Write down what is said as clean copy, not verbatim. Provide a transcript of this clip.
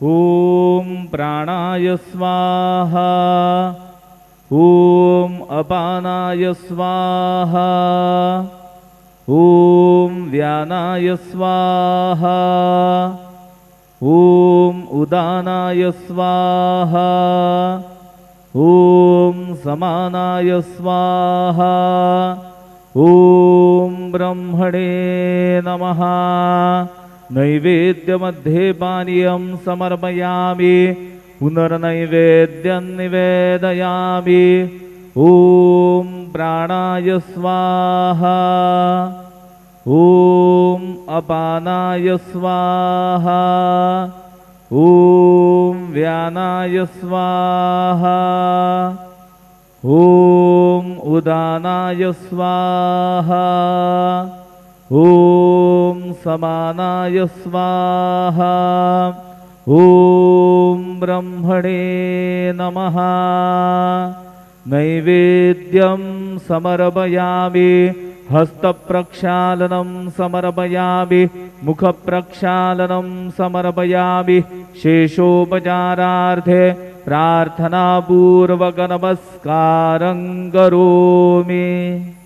ॐ प्राणाय स्वाहा। ॐ अपानाय स्वाहा। ॐ व्यानाय स्वाहा। ॐ उदानाय स्वाहा। ॐ समानाय स्वाहा। ॐ ब्रह्मणे नमः। नैवेद्यमध्ये पानीयं समर्पयामि। पुनर्नैवेद्यं निवेदयामि। ॐ प्राणाय स्वाहा। ॐ अपानाय स्वाहा। ॐ व्यानाय स्वाहा। ॐ उदानाय स्वाहा। ॐ समानाय स्वाहा। ॐ ब्रह्मणे नमः। नैवेद्यं समर्पयामि। हस्तप्रक्षालनं समर्पयामि। मुखप्रक्षालनं समर्पयामि। शेषोपचारार्थे प्रार्थनापूर्वक नमस्कारं करोमि।